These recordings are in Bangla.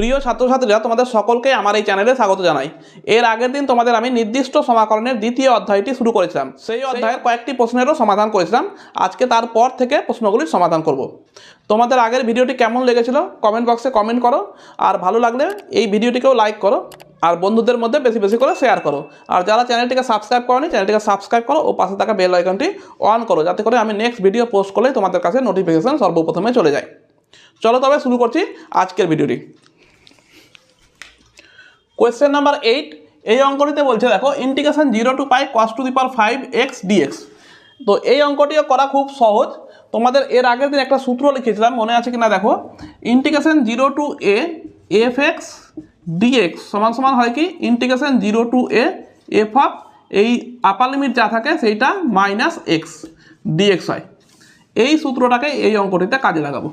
প্রিয় ছাত্রছাত্রীরা, তোমাদের সকলকে আমার এই চ্যানেলে স্বাগত জানাই। এর আগের দিন তোমাদের আমি নির্দিষ্ট সমাকলনের দ্বিতীয় অধ্যায়টি শুরু করেছিলাম। সেই অধ্যায়ের কয়েকটি প্রশ্নেরও সমাধান করেছিলাম। আজকে তারপর থেকে প্রশ্নগুলির সমাধান করব। তোমাদের আগের ভিডিওটি কেমন লেগেছিল কমেন্ট বক্সে কমেন্ট করো, আর ভালো লাগলে এই ভিডিওটিকেও লাইক করো, আর বন্ধুদের মধ্যে বেশি বেশি করে শেয়ার করো। আর যারা চ্যানেলটিকে সাবস্ক্রাইব করোনি, চ্যানেলটিকে সাবস্ক্রাইব করো ও পাশে থাকা বেল আইকনটি অন করো, যাতে করে আমি নেক্সট ভিডিও পোস্ট করলে তোমাদের কাছে নোটিফিকেশন সর্বপ্রথমে চলে যায়। চলো তবে শুরু করছি আজকের ভিডিওটি। কোয়েশ্চেন নাম্বার 8, এই অঙ্কটিতে বলছে দেখো integration 0 to π cos to the power 5x dx। তো এই অঙ্কটিও করা খুব সহজ। তোমাদের এর আগের দিন একটা সূত্র লিখেছিলাম, মনে আছে কিনা দেখো। Integration 0 to a fx dx সমান সমান হয় কি integration 0 to a f of এই আপার লিমিট যা থাকে সেইটা মাইনাস এক্স ডিএক্স হয়। এই সূত্রটাকে এই অঙ্কটিতে কাজে লাগাবো।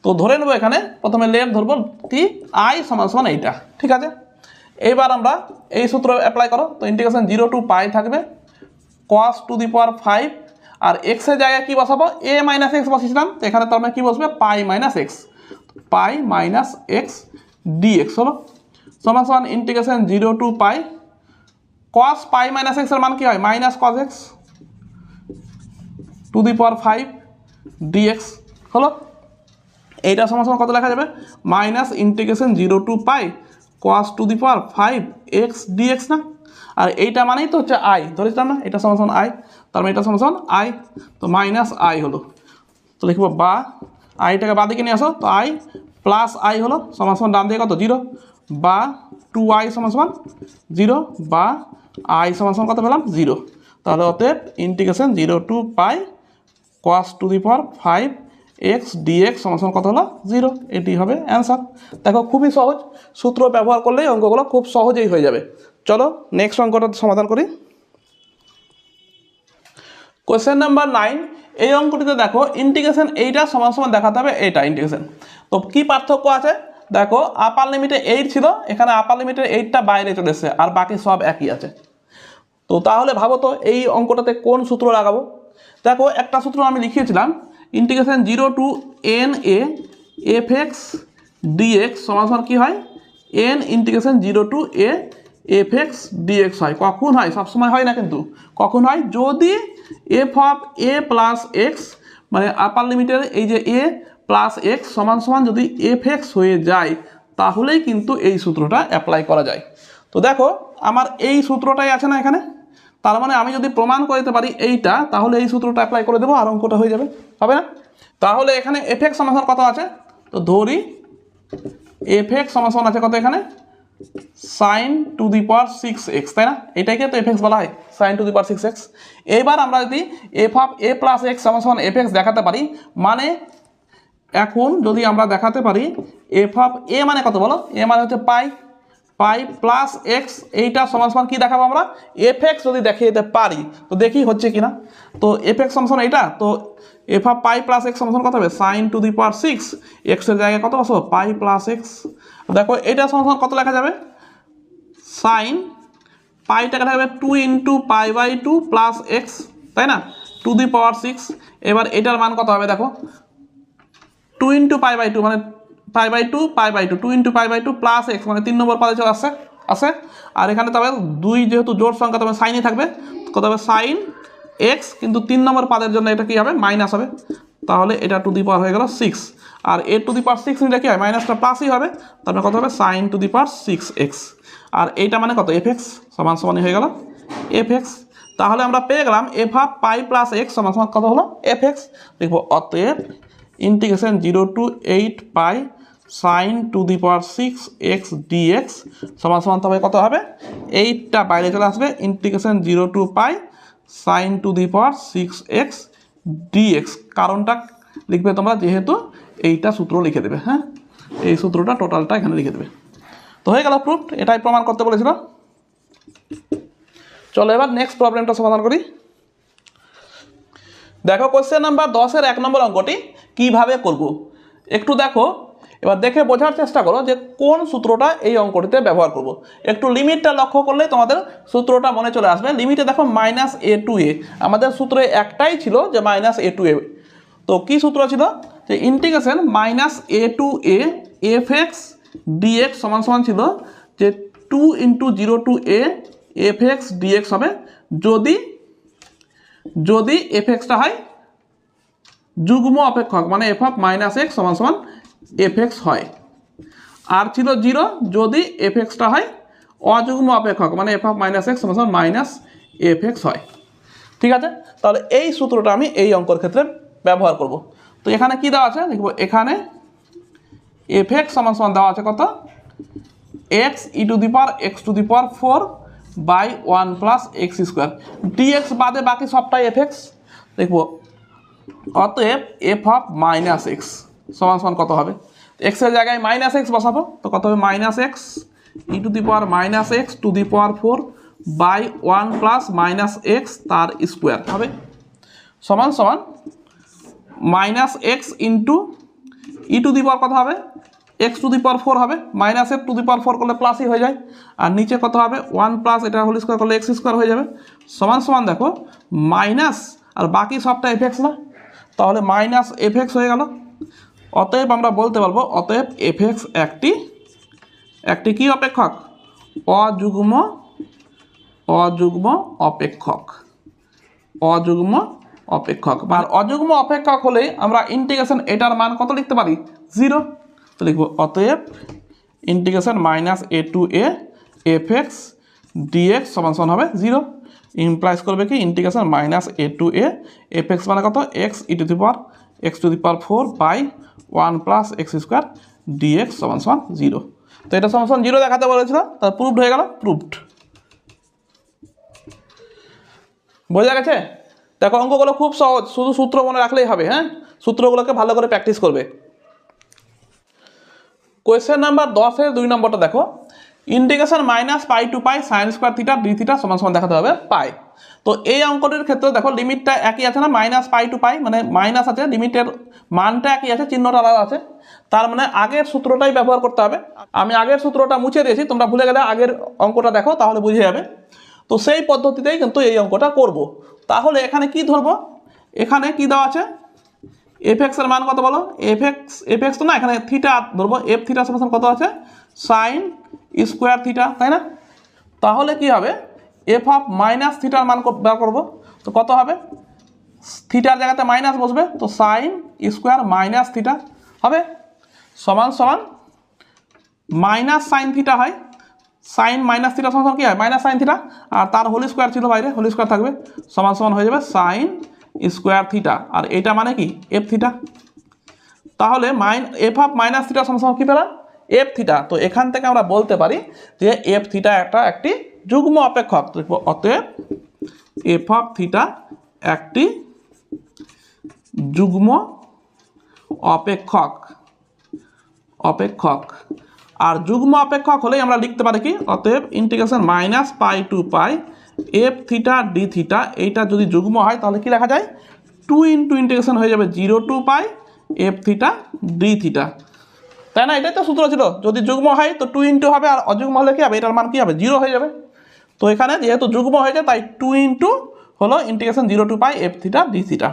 তো ধরে নেবো এখানে প্রথমে লেফট ধরবো কি আই সমান সমান এইটা, ঠিক আছে। এইবার আমরা এই সূত্র অ্যাপ্লাই করো। তো ইন্টিগ্রেশন 0 to π থাকবে cos টু দি পাওয়ার 5, আর এক্সের জায়গায় কি বসাবো a মাইনাস এক্স বসিয়েছিলাম, তো এখানে তার মানে কি বসবে pi minus x, pi minus x dx হলো সমান সমান integration 0 to π cos pi minus এক্সের মান কি হয় minus cos x to the power 5 dx হলো। এইটা সমান সমান কত লেখা যাবে minus integration 0 to π cos to the power 5x dx না। আর এইটা মানেই তো হচ্ছে আই, ধরেছিলাম না এটা সমান সমান আই, তার মানে এটা সমান সমান আই, তো মাইনাস আই হলো। তো লিখবো বা আইটাকে বাঁ দিকে নিয়ে আসো, তো আই প্লাস আই হলো সমান সমান ডান দিকে কত 0, বা 2i সমান সমান 0, বা আই সমান সমান কত পেলাম 0। তাহলে অতএব integration 0 to π cos to the power 5x dx সমান সমান কত হলো 0। এটি হবে অ্যান্সার। দেখো খুবই সহজ, সূত্র ব্যবহার করলেই অঙ্কগুলো খুব সহজেই হয়ে যাবে। চলো নেক্সট অঙ্কটা সমাধান করি। কোয়েশ্চেন নাম্বার 9, এই অঙ্কটিতে দেখো ইন্টিগ্রেশন এইটা সমান সমান দেখাতে হবে এইটা ইন্টিগ্রেশন। তো কি পার্থক্য আছে দেখো, আপার লিমিটে 8 ছিল, এখানে আপার লিমিটের 8টা বাইরে চলে এসেছে, আর বাকি সব একই আছে। তো তাহলে ভাবো তো এই অঙ্কটাতে কোন সূত্র লাগাবো। দেখো একটা সূত্র আমি লিখিয়েছিলাম, integration 0 to na fx dx সমান সমান কি হয় n integration 0 to a fx dx হয়। কখন হয়, সবসময় হয় না কিন্তু, কখন হয় যদি f of a plus x মানে আপার লিমিটের এই যে a প্লাস এক্স সমান সমান যদি fx হয়ে যায়, তাহলেই কিন্তু এই সূত্রটা অ্যাপ্লাই করা যায়। তো দেখো আমার এই সূত্রটাই আছে না এখানে, তার মানে আমি যদি প্রমাণ করে দিতে পারি এইটা, তাহলে এই সূত্রটা অ্যাপ্লাই করে দেবো আর অঙ্কটা হয়ে যাবে, হবে না। তাহলে এখানে fx সমান কত আছে, তো ধরি fx সমান আছে কত এখানে sin two the power 6x, তাই না, এটাকে তো fx বলা হয় sin two the power 6x। এইবার আমরা যদি f of a plus x সমান fx দেখাতে পারি, মানে এখন যদি আমরা দেখাতে পারি f অফ a মানে কত বলো, a মানে হচ্ছে পাই, পাই প্লাস এক্স, এইটা সমান সমান কি দেখাবো আমরা fx যদি দেখিয়ে দিতে পারি, তো দেখি হচ্ছে কিনা। তো fx সমান সমান এইটা, তো f of pi plus x সমান কত হবে sin টু দি পাওয়ার 6, এক্সের জায়গায় কত বসো পাই প্লাস এক্স। দেখো এটা সমান সমান কত লেখা যাবে sin পাইটাকে থাকবে 2 into pi by 2 plus x, তাই না, টু দি পাওয়ার 6। এবার এটার মান কত হবে দেখো 2 ইন্টু পাই বাই 2 মানে pi by 2 pi by 2, 2 into pi by 2 plus x মানে 3 নম্বর পাদে চলে আসে। আর এখানে তবে 2 যেহেতু জোড় সংখ্যা তবে সাইনই থাকবে, কত হবে সাইন এক্স, কিন্তু 3 নম্বর পাদের জন্য এটা কি হবে মাইনাস হবে, তাহলে এটা টু দি পাওয়ার হয়ে গেল 6। আর এ টু দি পাওয়ার 6 নিলে কি হয় মাইনাসটা প্লাসই হবে, তারপরে কত হবে sine to the power 6x। আর এইটা মানে কত fx সমান সমানই হয়ে গেল fx। তাহলে আমরা পেয়ে গেলাম f of pi plus x সমান সমান কত হলো fx। দেখবো অতএব integration 0 to 8 pi sine to the power 6x dx সমান সমান তবে কত হবে, 8টা বাইরে চলে আসবে, integration 0 to pi sine to the power 6x dx। কারণটা লিখবে তোমরা, যেহেতু এইটা সূত্র লিখে দেবে, হ্যাঁ এই সূত্রটা টোটালটা এখানে লিখে দেবে। তো হয়ে গেল প্রুফ, এটাই প্রমাণ করতে বলেছিল। চলো এবার নেক্সট প্রবলেমটা সমাধান করি। দেখো কোশ্চেন নাম্বার 10-এর 1 নম্বর অঙ্কটি কিভাবে করব একটু দেখো, এবার দেখে বোঝার চেষ্টা করো যে কোন সূত্রটা এই অঙ্কটিতে ব্যবহার করব। একটু লিমিটটা লক্ষ্য করলেই তোমাদের সূত্রটা মনে চলে আসবে। লিমিটে দেখো মাইনাস a টু a, আমাদের সূত্রে একটাই ছিল যে মাইনাস a টু a। তো কি সূত্র ছিল যে integration minus a to a fx dx সমান সমান ছিল যে 2 into 0 to a f x dx হবে যদি এফ এক্সটা হয় যুগ্ম অপেক্ষক, মানে এফ অফ মাইনাস এক্স সমান সমান এফ এক্স হয়। আর ছিল 0 যদি এফ এক্সটা হয় অযুগ্ম অপেক্ষক, মানে এফ অফ মাইনাস এক্স সমান সমান মাইনাস এফ এক্স হয়। ঠিক আছে, তাহলে এই সূত্রটা আমি এই অঙ্কর ক্ষেত্রে ব্যবহার করব। তো এখানে কি দেওয়া আছে দেখব, এখানে এফ এক্স সমান সমান দেওয়া আছে কত, x e to the power x to the power 4 by 1 plus x square, dx বাদে বাকি সবটাই এফ এক্স। দেখব অতএব এফ অফ মাইনাস এক্স সমান সমান কত হবে, এক্সের জায়গায় মাইনাস এক্স বসাবো, তো কত হবে minus x e to the power minus x to the power 4 by 1 plus minus x তার স্কোয়ার হবে সমান সমান minus x into e to the power কত হবে এক্স টু দি পাওয়ার 4 হবে, minus x to the power 4 করলে প্লাসই হয়ে যায়, আর নিচে কত হবে 1 প্লাস এটা হোল স্কোয়ার করলে এক্স স্কোয়ার হয়ে যাবে সমান সমান দেখো মাইনাস আর বাকি সবটা এফ এক্স না, তাহলে মাইনাস এফ এক্স হয়ে গেল। অতএব আমরা বলতে পারবো অতএব এফ এক্স একটি কি অপেক্ষক, অযুগ্ম অপেক্ষক, অযুগ্ম অপেক্ষক। আর অযুগ্ম অপেক্ষক হলে আমরা ইন্টিগ্রেশন এটার মান কত লিখতে পারি 0, তো লিখবো অতএব integration minus a to a f x dx সমান সমান হবে 0, ইমপ্লাইজ করবে কি integration minus a to a f x মানে কত x e to the power x to the power 4 by 1 plus x square dx সমান সমান 0। তো এটা সমান সমান 0 দেখাতে বলেছিল, তার প্রুভড হয়ে গেল, প্রুভড। বোঝা গেছে? দেখো অঙ্কগুলো খুব সহজ, শুধু সূত্র মনে রাখলেই হবে। হ্যাঁ, সূত্রগুলোকে ভালো করে প্র্যাকটিস করবে। কোয়েশ্চেন নাম্বার 10-এর 2 নম্বরটা দেখো, integration minus pi to pi sine square theta d theta সমান সমান দেখাতে হবে পাই। তো এই অঙ্কটির ক্ষেত্রে দেখো লিমিটটা একই আছে না, মাইনাস পাই টু পাই মানে মাইনাস আছে, লিমিটের মানটা একই আছে, চিহ্নটা আলাদা আছে, তার মানে আগের সূত্রটাই ব্যবহার করতে হবে। আমি আগের সূত্রটা মুছে দিয়েছি, তোমরা ভুলে গেলে আগের অঙ্কটা দেখো তাহলে বুঝে যাবে। তো সেই পদ্ধতিতেই কিন্তু এই অঙ্কটা করব। তাহলে এখানে কি ধরবো, এখানে কি দেওয়া আছে এফ এক্সের মান কত বলো, এফ এক্স তো না, এখানে থিটা ধরবো, এফ থিটা সমান কত আছে সাইন স্কোয়ার থিটা, তাই না? তাহলে কি হবে এফ অফ মাইনাস থিটার মান বের করবো, তো কত হবে থিটার জায়গাতে মাইনাস বসবে, তো সাইন স্কোয়ার মাইনাস থিটা হবে সমান সমান মাইনাস সাইন থিটা হয়, সাইন মাইনাস থিটা সমান কি হয় মাইনাস সাইন থিটা, আর তার হোল স্কোয়ার ছিল বাইরে, হোল স্কোয়ার থাকবে সমান সমান হয়ে যাবে সাইন স্কোয়ার থিটা, আর এটা মানে কি এফ থিটা। তাহলে এফ অফ মাইনাস থিটা সমান সমান কি পেলাম এফ থিটা। তো এখান থেকে আমরা বলতে পারি যে এফ থিটা একটি যুগ্ম অপেক্ষক। অতএব এফ অফ থিটা একটি যুগ্ম অপেক্ষক, আর যুগ্ম অপেক্ষক হলেই আমরা লিখতে পারি কি অতএব integration minus pi to pi f theta d theta, এইটা যদি যুগ্ম হয় তাহলে কি লেখা যায় 2 ইন্টু ইন্টিগ্রেশন হয়ে যাবে 0 to pi f theta d theta, তাই না? এটাই তো সূত্র ছিল, যদি যুগ্ম হয় তো 2 ইন্টু হবে, আর অযুগ্ম হলে কি হবে এটার মান কি হবে 0 হয়ে যাবে। তো এখানে যেহেতু যুগ্ম হয়েছে তাই 2 ইন্টু হলো integration 0 to pi f theta d theta,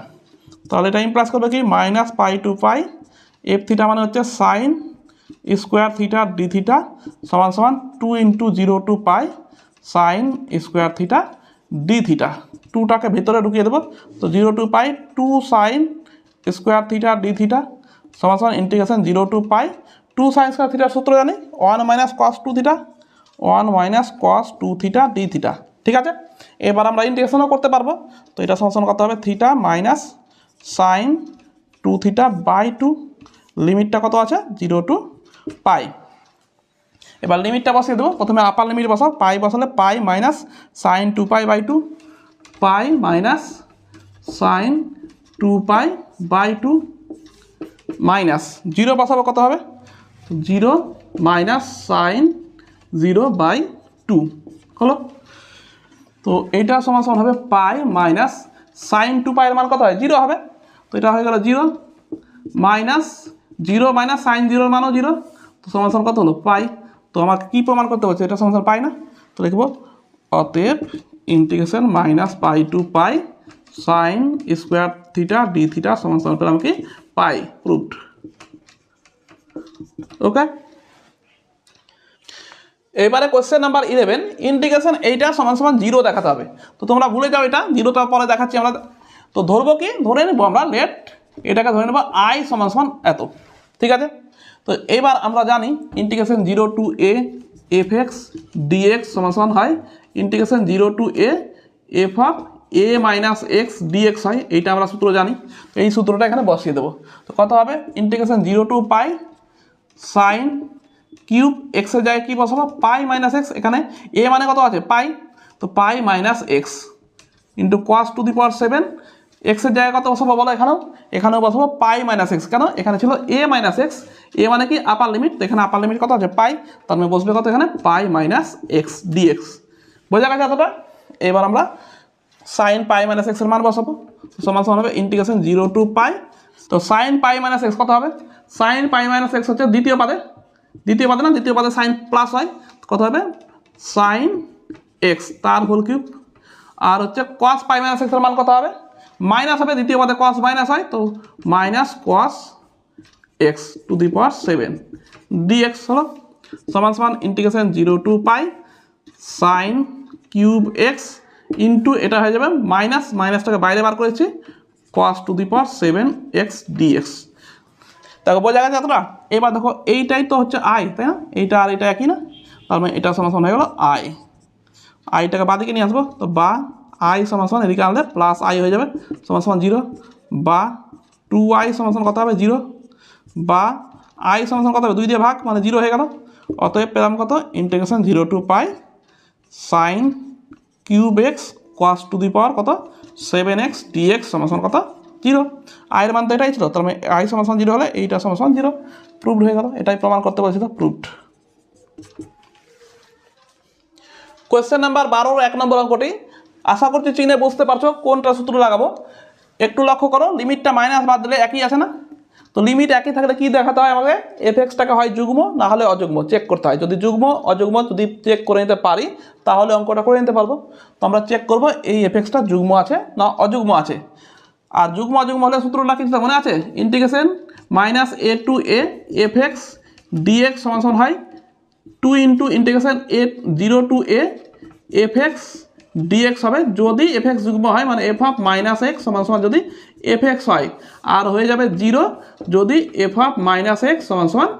তাহলে এটা ইমপ্লাস করবে কি minus pi to pi f theta মানে হচ্ছে sine square theta d theta সমান সমান 2 into 0 to pi sine square theta d theta, 2টাকে ভেতরে ঢুকিয়ে দেবো, তো 0 to pi 2 sine square theta d theta সমান সমান integration 0 to pi 2 sine square থিটার সূত্র জানি 1 minus cos 2 theta, 1 minus cos 2 theta d theta. ঠিক আছে, এবার আমরা ইন্টিগ্রেশনও করতে পারবো, তো এটা সমান কত হবে theta minus sine 2 theta by 2, লিমিটটা কত আছে 0 টু পাই। এবার লিমিটটা বসিয়ে দেবো, প্রথমে আপার লিমিট বসাও, পাই বসালে pi minus sine 2 pi by 2, pi minus sine 2 pi by 2 minus 0 বসাবো কত হবে 0 মাইনাস সাইন 0 বাই 2 হলো। তো এইটা সমান সমান হবে পাই মাইনাস সাইন 2 পাইয়ের মান কত হয় 0 হবে, তো এটা হয়ে গেল 0 মাইনাস 0 মাইনাস সাইন 0 মানও 0, তো সমান সমান কত হলো পাই। তো আমাকে কী প্রমাণ করতে হচ্ছে এটা সমান সমান পাই না, তো লিখব অতএব integration minus pi to pi sine square theta d theta সমান সমান পেলাম কি পাই, প্রুভড। ওকে, এবারে কোশ্চেন নাম্বার 11, ইন্টিগ্রেশন এইটা সমান সমান 0 দেখাতে হবে। তো তোমরা ভুলে যাও এটা, 0টা পরে দেখাচ্ছি আমরা। তো ধরবো কি, ধরে নেবো আমরা লেট এটাকে ধরে নেবো i সমান সমান এত, ঠিক আছে। তো এবার আমরা জানি integration 0 to a fx dx সমান সমান হয় integration 0 to a f of a minus x dx হয়, এইটা আমরা সূত্র জানি। তো এই সূত্রটা এখানে বসিয়ে দেবো। তো কত হবে, integration 0 to pi sine cube এক্সের জায়গায় কী বসাবো, পাই মাইনাস এক্স, এখানে এ মানে কত আছে পাই, তো pi minus x into cos to the power 7, এক্সের জায়গায় কত বসাবো বলো, এখানেও বসাবো পাই মাইনাস এক্স। কেন, এখানে ছিল এ মাইনাস এক্স, এ মানে কি আপার লিমিট, তো এখানে আপার লিমিট কত আছে পাই, তার মানে বসবে কত এখানে পাই মাইনাস এক্স ডিএক্স। বোঝা গেছে এতটা। এবার আমরা সাইন পাই মাইনাস এক্সের মান বসাবো, সমান সমান হবে ইন্টিগ্রেশন 0 টু পাই। তো সাইন পাই মাইনাস এক্স কত হবে, সাইন পাই মাইনাস এক্স হচ্ছে দ্বিতীয় পাদে না, দ্বিতীয় পাদে সাইন প্লাস হয়, কত হবে সাইন এক্স তার হোল কিউব। আর হচ্ছে কস পাই মাইনাস এক্সের মান কত হবে, মাইনাস হবে, দ্বিতীয় পাদে কস মাইনাস হয়, তো minus cos x to the power 7 dx হলো সমান সমান integration 0 to pi sine cube x into এটা হয়ে যাবে মাইনাস, মাইনাসটাকে বাইরে বার করেছি, cos to the power 7 x dx. দেখো বোঝা গেছে এতটা। এবার দেখো এইটাই তো হচ্ছে আই, তাই না, এইটা আর এটা একই না, তার মানে এটা সমান সমান হয়ে গেল আই, আইটাকে বাদিকে নিয়ে আসবো, তো বা আই সমান সমান এদিকে আনলে প্লাস আই হয়ে যাবে সমান সমান 0, বা 2i সমান সমান কত হবে 0, বা আই সমান সমান কত হবে 2 দিয়ে ভাগ মানে 0 হয়ে গেল। অতএব পেলাম কত, integration 0 to pi sine cube x cos to the power কত 7x dx সমান সমান কত 0। আয়ের মান তো এটাই ছিল, তার মানে আই সমান সমান 0 হলে এইটা সমান সমান 0, প্রুভড হয়ে গেল। এটাই প্রমাণ করতে বলছিল, প্রুভড। কোয়েশ্চেন নাম্বার 12 1 নম্বর অঙ্কটি, আশা করছি চিনে বুঝতে পারছো কোনটা সূত্র লাগাবো। একটু লক্ষ্য করো, লিমিটটা মাইনাস বাদ দিলে একই আছে না, তো লিমিট একই থাকলে কি দেখাতে হয় আমাকে, এফএক্সটাকে হয় যুগ্ম না হলে অযুগ্ম চেক করতে হয়। যদি যুগ্ম অযুগ্ম যদি চেক করে নিতে পারি তাহলে অঙ্কটা করে নিতে পারবো। তো আমরা চেক করব এই এফএক্সটা যুগ্ম আছে না অযুগ্ম আছে। আর যুগ্ম অযুগ্ম হলে সূত্রটা কি মনে আছে, integration minus a to a f x dx সমান সমান হয় 2 into integration a 0 to a f x dx হবে যদি এফ এক্স যুগ্ম হয়, মানে এফ অফ মাইনাস এক্স সমান সমান যদি এফ এক্স হয়, আর হয়ে যাবে 0 যদি এফ অফ মাইনাস এক্স সমান সমান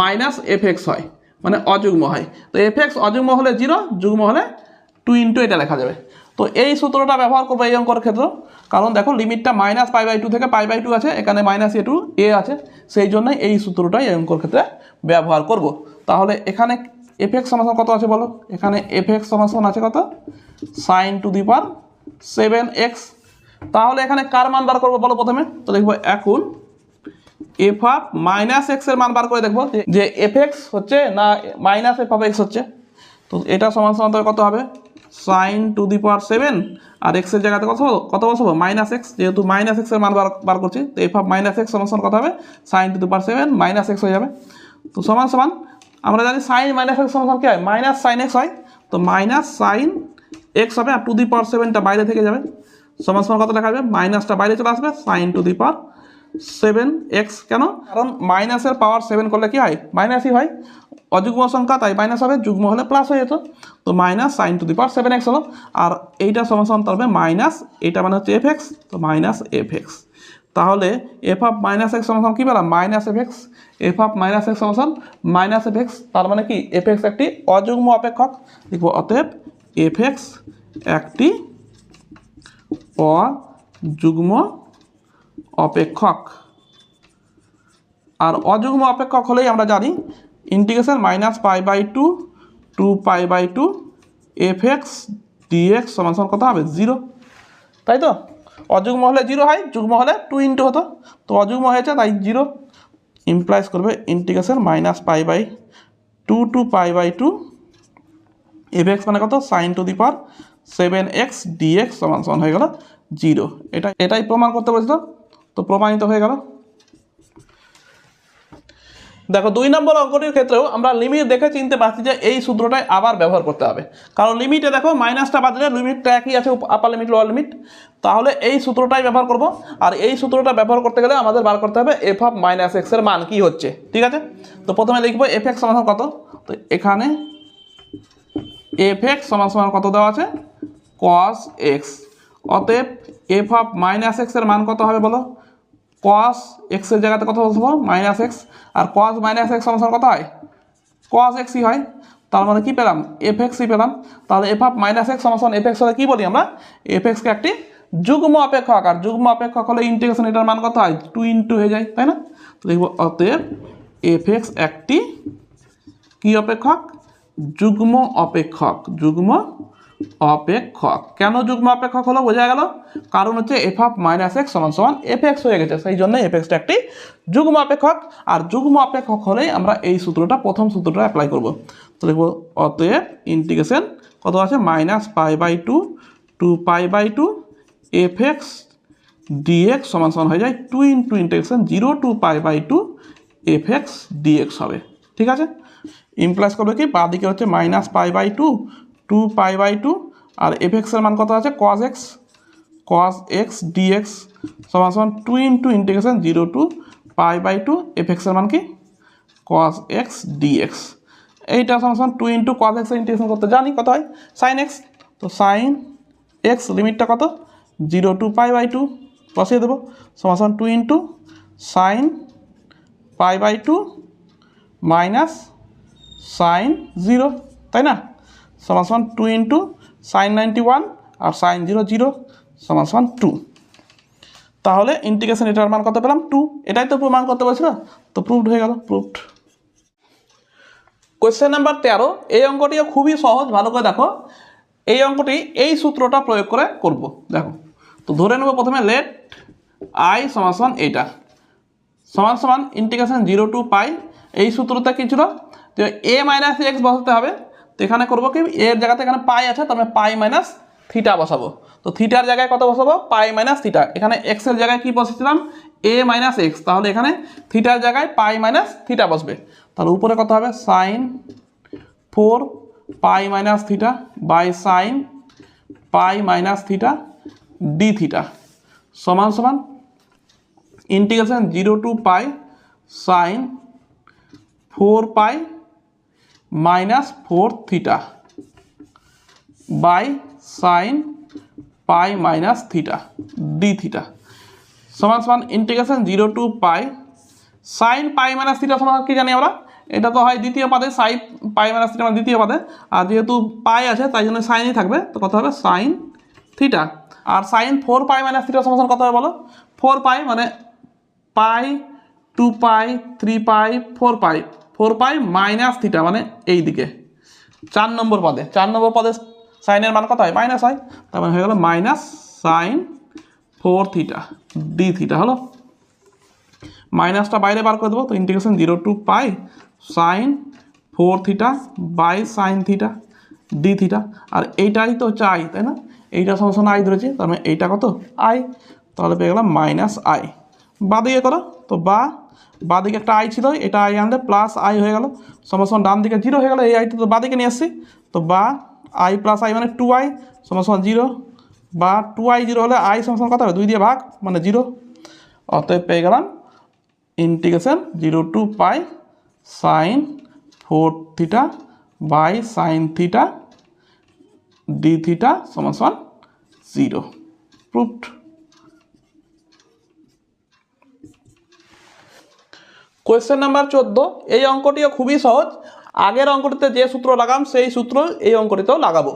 মাইনাস এফ এক্স হয়, মানে অযুগ্ম হয়। তো এফ এক্স অযুগ্ম হলে 0, যুগ্ম হলে 2 ইন্টু এটা লেখা যাবে। তো এই সূত্রটা ব্যবহার করবো এই অঙ্কর ক্ষেত্রে, কারণ দেখো লিমিটটা মাইনাস π/2 থেকে π/2 আছে, এখানে মাইনাস এ টু এ আছে, সেই জন্যই এই সূত্রটাই এই অঙ্কর ক্ষেত্রে ব্যবহার করব। তাহলে এখানে এফ এক্স সমান কত আছে বলো, এখানে এফ এক্স সমান আছে কত sine to the power 7x। তাহলে এখানে কার মান বার করবো বলো প্রথমে, তো দেখবো এখন এফ অফ মাইনাস এক্স এর মান বার করে দেখবো যে এফ এক্স হচ্ছে না মাইনাস এফ অফ এক্স হচ্ছে। তো এটা সমান সমান কত হবে সাইন টু দি পাওয়ার 7, আর এক্সের জায়গাতে কত বসাবো মাইনাস এক্স, যেহেতু মাইনাস এক্সের মান বার করছি, তো এফ অফ মাইনাস এক্স সমান কত হবে sine to the power 7 minus x হয়ে যাবে। তো সমান সমান আমরা জানি সাইন মাইনাস এক্স সমান কী হয়, মাইনাস সাইন এক্স হয়, তো মাইনাস সাইন এক্স হবে, আর টু দি পাওয়ার 7টা বাইরে থেকে যাবে, সমান সমান কত লেখা যাবে, মাইনাসটা বাইরে চলে আসবে sign to the power 7x। কেন, কারণ মাইনাসের পাওয়ার 7 করলে কি হয় মাইনাসই হয়, অযুগ্ম সংখ্যা তাই মাইনাস হবে, যুগ্ম হলে প্লাস হয়ে যেত। তো minus sine to the power 7x হলো, আর এইটা সমান সমান হবে মাইনাস, এইটা মানে হচ্ছে এফ এক্স, তো মাইনাস এফ এক্স। তাহলে এফ অফ মাইনাস এক্স সমান কী পেলাম minus F x, F of minus x সমান মাইনাস এফ এক্স, তার মানে কি এফ এক্স একটি অযুগ্ম অপেক্ষক, লিখব অতএব এফ এক্স একটি অযুগ্ম অপেক্ষক। আর অযুগ্ম অপেক্ষক হলেই আমরা জানি integration minus π/2 to π/2 f x dx সমান কত হবে 0, তাই তো। অযুগ্ম হলে 0 হয়, যুগ্ম হলে 2 ইন্টু হতো, তো অযুগ্ম হয়েছে তাই 0 ইমপ্লাইজ করবে integration minus π/2 to π/2 f x মানে কত sine to the power 7x dx সমান হয়ে গেল 0। এটাই প্রমাণ করতে বলেছিল, তো প্রমাণিত হয়ে গেল। দেখো 2 নম্বর অঙ্কটির ক্ষেত্রেও আমরা লিমিট দেখে চিনতে পারছি যে এই সূত্রটাই আবার ব্যবহার করতে হবে, কারণ লিমিটে দেখো মাইনাসটা বাদ দিলে লিমিটটা একই আছে, আপার লিমিট লোয়ার লিমিট, তাহলে এই সূত্রটাই ব্যবহার করব। আর এই সূত্রটা ব্যবহার করতে গেলে আমাদের বার করতে হবে এফ অফ মাইনাস এক্স এর মান কি হচ্ছে, ঠিক আছে। তো প্রথমে লিখবো এফ এক্স সমান কত, তো এখানে এফ এক্স সমান সমান কত দেওয়া আছে কস এক্স। অতএব এফ অফ মাইনাস এক্সের মান কত হবে বলো, কস এক্সের জায়গাতে কত বসবো মাইনাস এক্স, আর কস মাইনাস এক্স সমান সমান কত হয় কস এক্সই হয়। তার মানে কি পেলাম এফ এক্সই পেলাম। তাহলে এফ অফ মাইনাস এক্স সমান সমান এফ এক্স হলে কী বলি আমরা, এফ এক্সকে একটি যুগ্ম অপেক্ষক, আর যুগ্ম অপেক্ষক হলে ইন্টিগ্রেশন এটার মান কত হয় 2 হয়ে যায়, তাই না। তো দেখব অতএব এফ এক্স একটি কি অপেক্ষক, যুগ্ম অপেক্ষক। যুগ্ম অপেক্ষক কেন যুগ্ম অপেক্ষক হলো বোঝা গেল, কারণ হচ্ছে এফ অফ মাইনাস এক্স সমান সমান এফ এক্স হয়ে গেছে, সেই জন্য এফ এক্সটা একটি যুগ্ম অপেক্ষক। আর যুগ্ম অপেক্ষক হলেই আমরা এই সূত্রটা প্রথম সূত্রটা অ্যাপ্লাই করব। তো লিখব অতএব ইন্টিগ্রেশন কত আছে -π/2 2π/2 এফ এক্স ডিএক্স সমান সমান হয়ে যায় 2 × integration 0 to π/2 f x dx হবে। ঠিক আছে, ইমপ্লাইজ করবে কি বাঁ দিকে হচ্ছে -π/2 2π/2 আর এফ এক্সের মান কত আছে cos x dx সমান সমান 2 × ইন্টিগ্রেশন 0 to π/2 এফ এক্সের মান কি cos x dx। এইটা সমান সমান 2 × cos x ইন্টিগ্রেশন করতে জানি কত হয় sin x। তো sin x লিমিটটা কত 0 to π/2 বসিয়ে দেবো সমান সমান 2 × sin π/2 মাইনাস sin 0, তাই না, সমান সমান 2 × sin 91 আর sin 0 0 সমান সমান 2। তাহলে ইন্টিগ্রেশন এটার মান কত পেলাম 2, এটাই তো প্রমাণ করতে বলছিল, তো প্রুভড হয়ে গেল, প্রুভড। কোয়েশ্চেন নাম্বার 13, এই অঙ্কটিও খুবই সহজ, ভালো করে দেখো। এই অঙ্কটি এই সূত্রটা প্রয়োগ করে করব। দেখো, তো ধরে নেব প্রথমে লেট আই সমান সমান এইটা সমান সমান ইন্টিগ্রেশন 0 to π। এই সূত্রটা কি ছিল, তো এ মাইনাস এক্স বসাতে হবে। তো এখানে করবো কি এর জায়গাতে এখানে পাই আছে, তার মানে পাই মাইনাস থিটা বসাবো। তো থিটার জায়গায় কত বসাবো পাই মাইনাস থিটা, এখানে এক্সের জায়গায় কি বসেছিলাম এ মাইনাস এক্স, তাহলে এখানে থিটার জায়গায় পাই মাইনাস থিটা বসবে। তাহলে উপরে কত হবে sine 4 π minus theta by sine pi minus theta d theta সমান সমান integration 0 to π sine 4 π minus 4 theta by sine pi minus theta d theta সমান সমান integration 0 to π sine pi minus theta সমান কি জানি আমরা, এটা তো হয় দ্বিতীয় পদে, সাইন পাই মাইনাস থিটা মানে দ্বিতীয় পদে, আর যেহেতু পাই আছে তাই জন্য সাইনই থাকবে। তো কত হবে সাইন থিটা, আর সাইন 4 π মাইনাস থিটা সমান কত হবে বলো, 4 π মানে পাই 2 π 3 π 4 π মাইনাস থিটা মানে এই দিকে 4 নম্বর পদে, 4 নম্বর পদে সাইনের মান কত হয় মাইনাস হয়, তার মানে হয়ে গেল minus sine 4 theta d theta হলো। মাইনাসটা বাইরে বার করে দেবো, তো integration 0 to π sine 4 theta by sine theta d theta, আর এইটাই তো হচ্ছে আই, তাই না, এইটা সমান আই ধরেছি, তার মানে এইটা কত আই, তাহলে পেয়ে গেলাম মাইনাস আই। বাদিকে করো, তো বাদিকে একটা আই ছিল, এটা আই আনলে প্লাস আই হয়ে গেল সমান সমান ডান দিকে 0 হয়ে গেল, এই আইটা তো বাদিকে নিয়ে আসছি, তো আই প্লাস আই মানে 2i সমান সমান 0, বা 2i 0 হলে আই সমান সমান কত হবে 2 দিয়ে ভাগ মানে 0। অতএব পেয়ে গেলাম integration 0 to π sine 4 theta by sine theta d theta সমান সমান 0, প্রুভড। কোয়েশ্চেন নাম্বার 14, এই অঙ্কটিও খুবই সহজ। আগের অঙ্কটিতে যে সূত্র লাগাম সেই সূত্র এই অঙ্কটিতেও লাগাবো।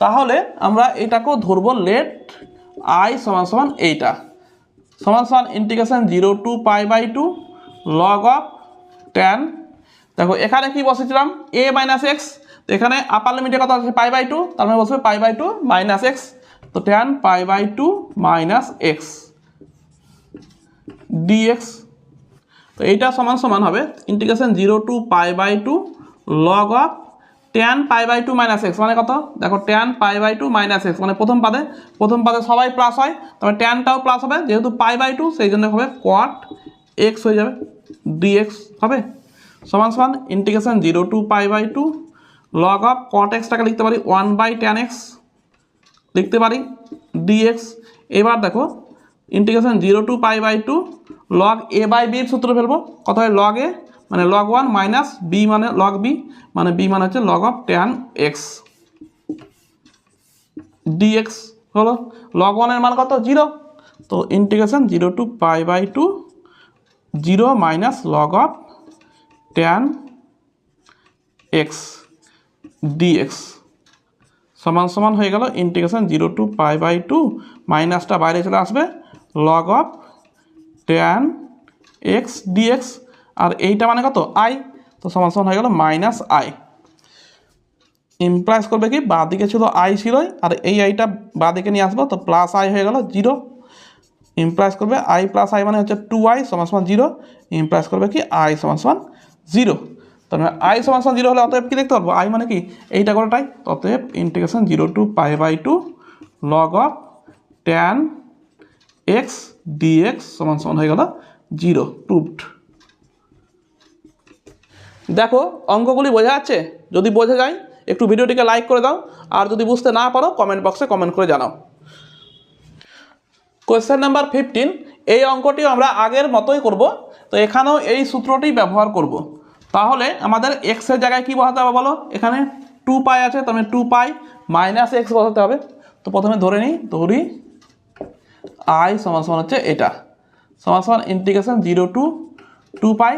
তাহলে আমরা এটাকেও ধরবো লেট আই সমান সমান এইটা সমান সমান integration 0 to π/2 log of tan. দেখো এখানে কি বসেছিলাম এ মাইনাস এক্স, তো এখানে আপার লিমিটে কত আছে π/2, তার মানে বসবে π/2 মাইনাস এক্স, তো ট্যান π/2 মাইনাস এক্স ডিএক্স। তো এইটা সমান সমান হবে integration 0 to π/2 log of tan π/2 minus x, মানে কত দেখো ট্যান π/2 মাইনাস এক্স, মানে প্রথম পাদে সবাই প্লাস হয়, তবে ট্যানটাও প্লাস হবে, যেহেতু π/2 সেই জন্য হবে কট এক্স হয়ে যাবে ডিএক্স হবে সমান সমান integration 0 to π/2 log of cot এক্সটাকে লিখতে পারি 1/tan x লিখতে পারি ডিএক্স। এবার দেখো integration 0 to π/2 log a by বির সূত্র ফেলবো, কত হয় লগ এ মানে লগ 1 মাইনাস বি মানে লগ বি, মানে বি মানে হচ্ছে log of tan x dx হলো, লগ 1 এর মান কত 0, তো integration 0 to pi by 2 0 minus log of tan x dx সমান সমান হয়ে গেল ইন্টিগ্রেশন 0 টু পাই বাই 2 মাইনাসটা বাইরে চলে আসবে log of tan x dx, আর এইটা মানে কত আই, তো সমান সমান হয়ে গেল মাইনাস আই। ইমপ্লাইজ করবে কি বাঁ দিকে ছিল আই ছিলই, আর এই আইটা বাঁ দিকে নিয়ে আসবো, তো প্লাস আই হয়ে গেল 0। ইমপ্লাইজ করবে আই প্লাস আই মানে হচ্ছে 2i সমান সমান 0, ইমপ্লাইজ করবে কি আই সমান সমান 0। তার মানে আই সমান সমান 0 হলে অতএব কি দেখতে পারবো আই মানে কি এইটা কোনটাই, অতএব integration 0 to pi by 2 log of tan x dx সমান সমান হয়ে গেল 0, প্রুভড। দেখো অঙ্কগুলি বোঝা যাচ্ছে? যদি বোঝা যায় একটু ভিডিওটিকে লাইক করে দাও, আর যদি বুঝতে না পারো কমেন্ট বক্সে কমেন্ট করে জানাও। কোয়েশ্চেন নাম্বার 15, এই অঙ্কটি আমরা আগের মতোই করব, তো এখানেও এই সূত্রটি ব্যবহার করব। তাহলে আমাদের এক্স এর জায়গায় কি বসাতে হবে বলো, এখানে 2 পাই আছে, তার মানে 2 পাই মাইনাস এক্স বসাতে হবে। তো প্রথমে ধরে ধরি আই সমান সমান হচ্ছে এটা, সমান সমান integration 0 to 2 pi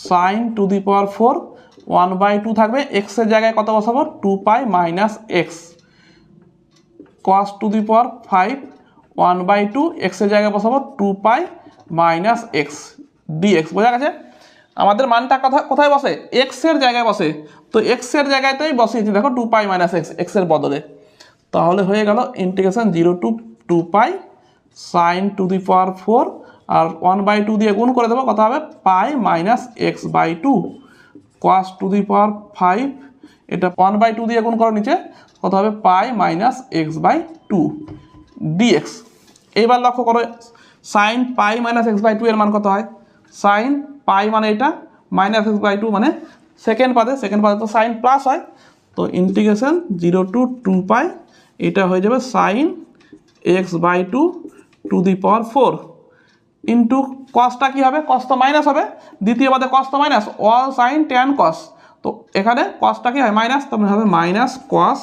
sine to the power 4 1/2 থাকবে, এক্স এর জায়গায় কত বসাবো 2 pi minus x cos to the power 5 1/2, x এর জায়গায় বসাবো 2 পাই মাইনাস এক্স ডিএক্স। বোঝা গেছে? আমাদের মানটা কোথায় বসে, এক্স এর জায়গায় বসে, তো এক্স এর জায়গাতেই বসিয়েছি দেখো 2 পাই মাইনাস এক্স এক্স এর বদলে। তাহলে হয়ে গেল integration 0 to 2 pi sine to the power 4, আর 1/2 দিয়ে গুণ করে দেবো, কত হবে pi minus x by 2 cos to the power 5, এটা 1/2 দিয়ে গুণ করো নিচে, কত হবে pi minus x by 2 dx. এইবার লক্ষ্য করো sine pi minus x by 2 এর মান কত হয়, সাইন পাই মানে এটা মাইনাস এক্স বাই 2 মানে সেকেন্ড পাদে তো সাইন প্লাস হয়, তো ইন্টিগ্রেশন 0 টু 2 পাই এটা হয়ে যাবে sine x by 2 to the power 4 into কসটা কী হবে, কস তো মাইনাস হবে, দ্বিতীয় পদে কস তো minus, all sine tan cos, তো এখানে কসটা কি হয় মাইনাস, তাহলে হবে minus cos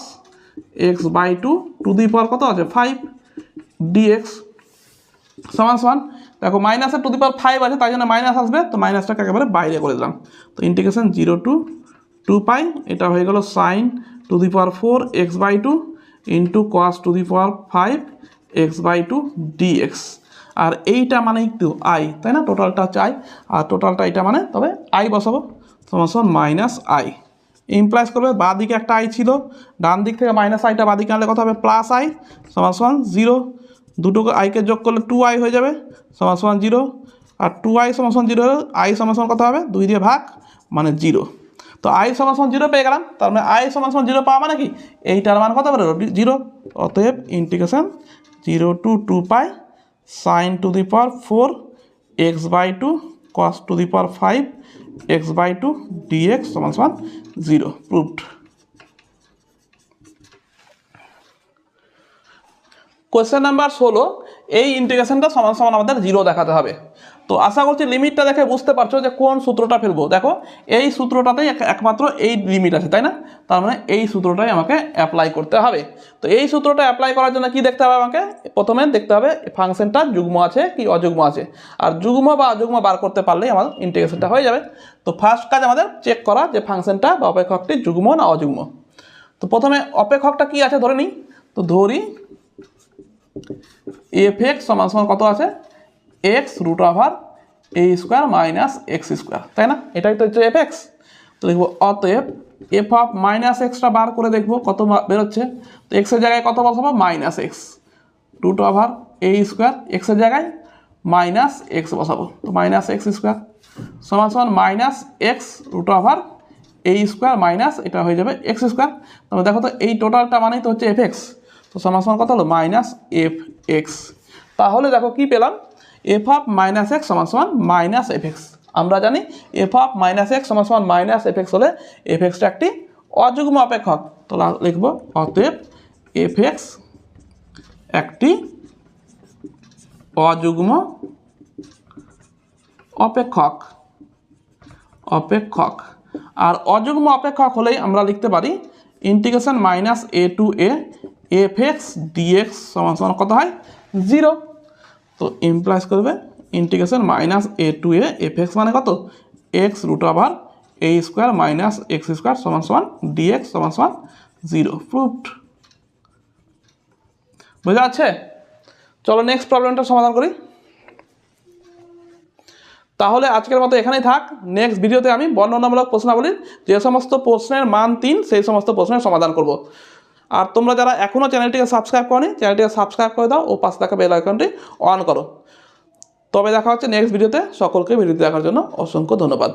x by 2 to the power কত আছে 5 ডিএক্স সমান সমান, দেখো মাইনাসের টু দি পাওয়ার 5 আছে তাই জন্য মাইনাস আসবে, তো মাইনাসটাকে একেবারে বাইরে করে দিলাম, তো ইন্টিগ্রেশন 0 টু 2 পাই এটা হয়ে গেল sine to the power 4 x by 2 into cos to the power 5 x by 2 dx. আর এইটা মানে একটু আই, তাই না, টোটালটা হচ্ছে আই, আর টোটালটা এটা মানে তবে আই বসাবো সমান সমান মাইনাস আই। ইমপ্লাইজ করবে বাঁ দিকে একটা আই ছিল, ডান দিক থেকে মাইনাস আইটা বাঁ দিকে আনলে কত হবে প্লাস আই সমান সমান 0, দুটো আইকে যোগ করলে 2i হয়ে যাবে সমান সমান 0, আর 2i সমান সমান 0 আই সমান সমান কত হবে 2 দিয়ে ভাগ মানে 0, তো আই সমান সমান 0 পেয়ে গেলাম, তার মানে আই সমান সমান 0 পাওয়া মানে কি এইটার মান কত হবে 0, অতএব integration 0 to 2 pi sine to the power 4 x by 2 cos to the power 5 x by 2 dx সমান সমান 0, প্রুভড। কোয়েশ্চেন নাম্বার 16, এই ইন্টিগ্রেশনটা সমান সমান আমাদের 0 দেখাতে হবে। তো আশা করছি লিমিটটা দেখে বুঝতে পারছো যে কোন সূত্রটা ফেলবো। দেখো এই সূত্রটাতেই একমাত্র এই লিমিট আছে, তাই না, তার মানে এই সূত্রটাই আমাকে অ্যাপ্লাই করতে হবে। তো এই সূত্রটা অ্যাপ্লাই করার জন্য কি দেখতে হবে আমাকে, প্রথমে দেখতে হবে ফাংশনটা যুগ্ম আছে কি অযুগ্ম আছে, আর যুগ্ম বা অযুগ্ম বার করতে পারলেই আমার ইন্টিগ্রেশনটা হয়ে যাবে। তো ফার্স্ট কাজ আমাদের চেক করা যে ফাংশনটা বা অপেক্ষকটি যুগ্ম না অযুগ্ম। তো প্রথমে অপেক্ষকটা কি আছে ধরে নিই, তো ধরি এফ এক্স সমান সমান কত আছে x root over a square minus x square, তাই না, এটাই তো হচ্ছে এফ এক্স। তো দেখবো অতএব এফ অফ মাইনাস এক্সটা বার করে দেখবো কত বেরোচ্ছে, তো এক্সের জায়গায় কত বসাবো minus x root over a square, এক্সের জায়গায় মাইনাস এক্স বসাবো, তো মাইনাস এক্স স্কোয়ার সমান সমান minus x root over a square minus এটা হয়ে যাবে এক্স স্কোয়ার। তবে দেখো তো এই টোটালটা মানেই তো হচ্ছে এফ এক্স, তো সমান সমান কত হলো মাইনাস এফ এক্স। তাহলে দেখো কি পেলাম, এফ অফ মাইনাস এক্স সমান সমান মাইনাস এফ এক্স। আমরা জানি এফ অফ মাইনাস এক্স সমান সমান মাইনাস এফ এক্স হলে এফ এক্সটা একটি অযুগ্ম অপেক্ষক, তো লিখবো অতএব এফ এক্স একটি অযুগ্ম অপেক্ষক। আর অযুগ্ম অপেক্ষক হলেই আমরা লিখতে পারি integration minus a to a f x dx সমান সমান কত হয় 0। তো ইমপ্লাইজ করবে integration minus a to a f x মানে কত x root over a square minus x square সমান সমান ডিএক্স সমান সমান 0 প্রুফড। বুঝা যাচ্ছে? চলো নেক্সট প্রবলেমটা সমাধান করি। তাহলে আজকের মতো এখানেই থাক। নেক্সট ভিডিওতে আমি বর্ণনামূলক প্রশ্নাবলীর যে সমস্ত প্রশ্নের মান 3 সেই সমস্ত প্রশ্নের সমাধান করব। আর তোমরা যারা এখনও চ্যানেলটিকে সাবস্ক্রাইব করনি চ্যানেলটিকে সাবস্ক্রাইব করে দাও ও পাশে থাকা বেল আইকনটি অন করো। তবে দেখা হচ্ছে নেক্সট ভিডিওতে। সকলকে ভিডিওটি দেখার জন্য অসংখ্য ধন্যবাদ।